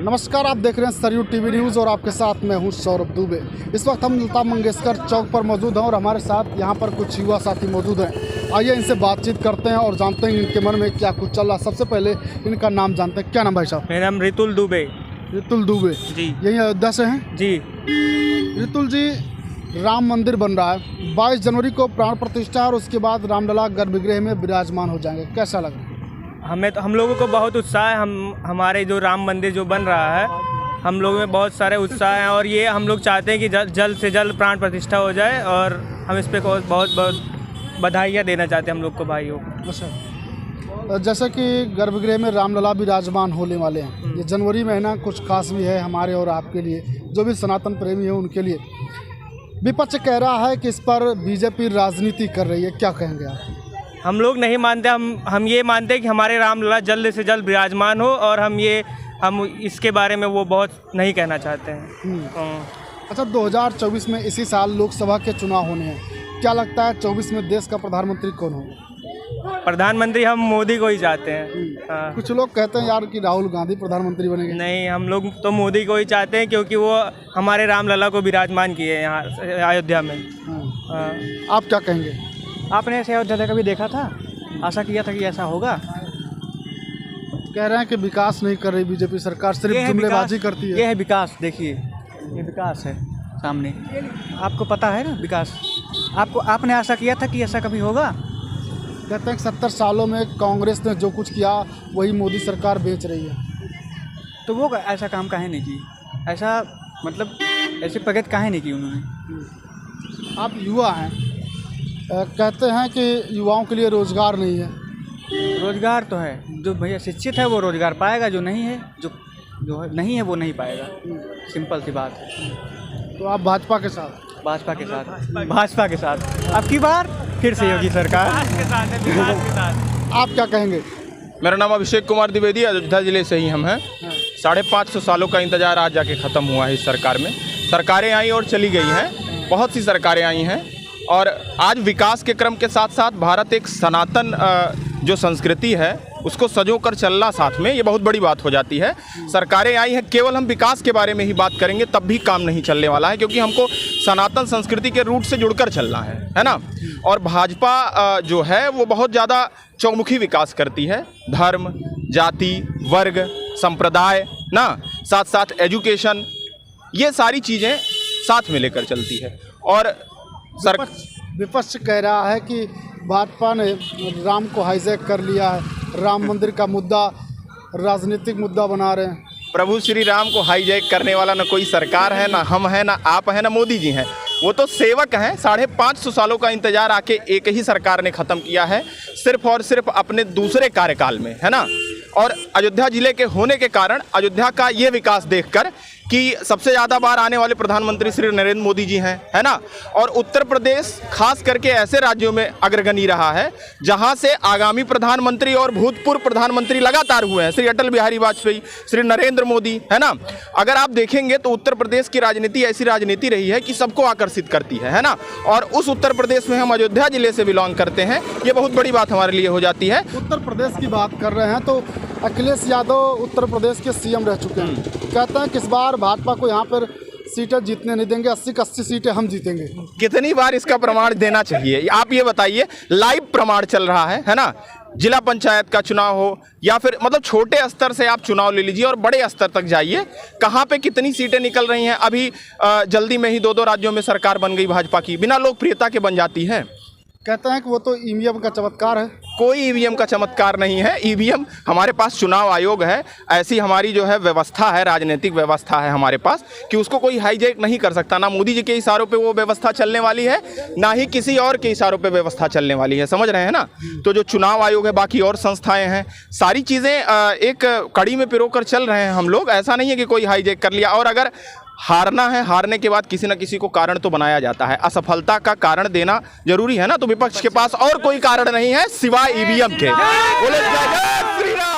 नमस्कार, आप देख रहे हैं सरयू टीवी न्यूज़ और आपके साथ मैं हूं सौरभ दुबे। इस वक्त हम लता मंगेशकर चौक पर मौजूद हैं और हमारे साथ यहां पर कुछ युवा साथी मौजूद हैं। आइए इनसे बातचीत करते हैं और जानते हैं इनके मन में क्या कुछ चल रहा। सबसे पहले इनका नाम जानते हैं। क्या नाम भाई साहब? मेरा नाम रितुल दुबे। रितुल दुबे जी। यही अयोध्या से हैं जी। रितुल जी, राम मंदिर बन रहा है, 22 जनवरी को प्राण प्रतिष्ठा और उसके बाद रामलला गर्भगृह में विराजमान हो जाएंगे, कैसा लग रहा है? हम लोगों को बहुत उत्साह है। हमारे जो राम मंदिर जो बन रहा है, हम लोगों में बहुत सारे उत्साह हैं और ये हम लोग चाहते हैं कि जल्द से जल्द प्राण प्रतिष्ठा हो जाए और हम इस पे बहुत बहुत बधाइयाँ देना चाहते हैं हम लोग को, भाइयों को। अच्छा, जैसा कि गर्भगृह में रामलला विराजमान होने वाले हैं, ये जनवरी महीना कुछ खास भी है हमारे और आपके लिए, जो भी सनातन प्रेमी है उनके लिए। विपक्ष कह रहा है कि इस पर बीजेपी राजनीति कर रही है, क्या कहेंगे आप? हम लोग नहीं मानते। हम ये मानते हैं कि हमारे रामलला जल्द से जल्द विराजमान हो और हम इसके बारे में वो बहुत नहीं कहना चाहते हैं। अच्छा, 2024 में इसी साल लोकसभा के चुनाव होने हैं, क्या लगता है 24 में देश का प्रधानमंत्री कौन होगा? प्रधानमंत्री हम मोदी को ही चाहते हैं। कुछ लोग कहते हैं यार कि राहुल गांधी प्रधानमंत्री बनेंगे। नहीं, हम लोग तो मोदी को ही चाहते हैं क्योंकि वो हमारे रामलला को विराजमान किए हैं यहाँ अयोध्या में। आप क्या कहेंगे? आपने ऐसे अयोध्या कभी देखा था? आशा किया था कि ऐसा होगा? कह रहे हैं कि विकास नहीं कर रही बीजेपी सरकार, सिर्फ जुमलेबाजी करती है। ये है विकास, देखिए ये विकास है सामने, आपको पता है ना विकास। आपने आशा किया था कि ऐसा कभी होगा? कहते हैं कि 70 सालों में कांग्रेस ने जो कुछ किया वही मोदी सरकार बेच रही है। तो वो ऐसा काम काहे नहीं की? ऐसा मतलब ऐसे प्रगति काहे नहीं की उन्होंने? आप युवा हैं, कहते हैं कि युवाओं के लिए रोजगार नहीं है। रोजगार तो है, जो भैया शिक्षित है वो रोजगार पाएगा, जो नहीं है नहीं है वो नहीं पाएगा। सिंपल सी बात है। तो आप भाजपा के साथ? भाजपा के साथ अब की बार फिर से योगी सरकार के साथ है, विकास के साथ। आप क्या कहेंगे? मेरा नाम अभिषेक कुमार द्विवेदी, अयोध्या जिले से ही हम हैं। 550 सालों का इंतजार आज जाके ख़त्म हुआ है। इस सरकार में सरकारें आई और चली गई हैं, बहुत सी सरकारें आई हैं और आज विकास के क्रम के साथ साथ भारत एक सनातन जो संस्कृति है उसको सजो कर चलना साथ में, ये बहुत बड़ी बात हो जाती है। सरकारें आई हैं, केवल हम विकास के बारे में ही बात करेंगे तब भी काम नहीं चलने वाला है, क्योंकि हमको सनातन संस्कृति के रूट से जुड़कर चलना है ना। और भाजपा जो है वो बहुत ज़्यादा चौमुखी विकास करती है, धर्म, जाति, वर्ग, संप्रदाय ना, साथ साथ एजुकेशन, ये सारी चीज़ें साथ में लेकर चलती है। और विपक्ष कह रहा है कि भाजपा ने राम को हाईजैक कर लिया है, राम मंदिर का मुद्दा राजनीतिक मुद्दा बना रहे हैं। प्रभु श्री राम को हाईजैक करने वाला ना कोई सरकार है, ना हम हैं, ना आप हैं, ना मोदी जी हैं। वो तो सेवक हैं। 550 सालों का इंतजार आके एक ही सरकार ने ख़त्म किया है, सिर्फ और सिर्फ अपने दूसरे कार्यकाल में, है ना। और अयोध्या जिले के होने के कारण अयोध्या का ये विकास देखकर कि सबसे ज़्यादा बार आने वाले प्रधानमंत्री श्री नरेंद्र मोदी जी हैं, है ना। और उत्तर प्रदेश खास करके ऐसे राज्यों में अग्रगणी रहा है जहां से आगामी प्रधानमंत्री और भूतपूर्व प्रधानमंत्री लगातार हुए हैं, श्री अटल बिहारी वाजपेयी, श्री नरेंद्र मोदी, है ना। अगर आप देखेंगे तो उत्तर प्रदेश की राजनीति ऐसी राजनीति रही है कि सबको आकर्षित करती है ना। और उस उत्तर प्रदेश में हम अयोध्या जिले से बिलोंग करते हैं, ये बहुत बड़ी बात हमारे लिए हो जाती है। उत्तर प्रदेश की बात कर रहे हैं तो अखिलेश यादव उत्तर प्रदेश के सीएम रह चुके हैं, कहते हैं कि इस बार भाजपा को यहाँ पर सीटें जीतने नहीं देंगे, 80 की 80 सीटें हम जीतेंगे। कितनी बार इसका प्रमाण देना चाहिए, आप ये बताइए। लाइव प्रमाण चल रहा है ना। जिला पंचायत का चुनाव हो या फिर मतलब छोटे स्तर से आप चुनाव ले लीजिए और बड़े स्तर तक जाइए, कहाँ पे कितनी सीटें निकल रही हैं। अभी जल्दी में ही 2 राज्यों में सरकार बन गई भाजपा की, बिना लोकप्रियता के बन जाती है। कहते हैं कि वो तो ईवीएम का चमत्कार है। कोई ईवीएम का चमत्कार नहीं है। ईवीएम, हमारे पास चुनाव आयोग है, ऐसी हमारी जो है व्यवस्था है, राजनीतिक व्यवस्था है हमारे पास, कि उसको कोई हाईजैक नहीं कर सकता। ना मोदी जी के इशारों पे वो व्यवस्था चलने वाली है, ना ही किसी और के इशारों पे व्यवस्था चलने वाली है, समझ रहे हैं ना। तो जो चुनाव आयोग है, बाकी और संस्थाएं हैं, सारी चीज़ें एक कड़ी में पिरोकर चल रहे हैं हम लोग। ऐसा नहीं है कि कोई हाईजैक कर लिया। और अगर हारना है, हारने के बाद किसी न किसी को कारण तो बनाया जाता है, असफलता का कारण देना जरूरी है ना। तो विपक्ष के पास और कोई कारण नहीं है सिवाय ईवीएम के। बोले जय जय श्री राम।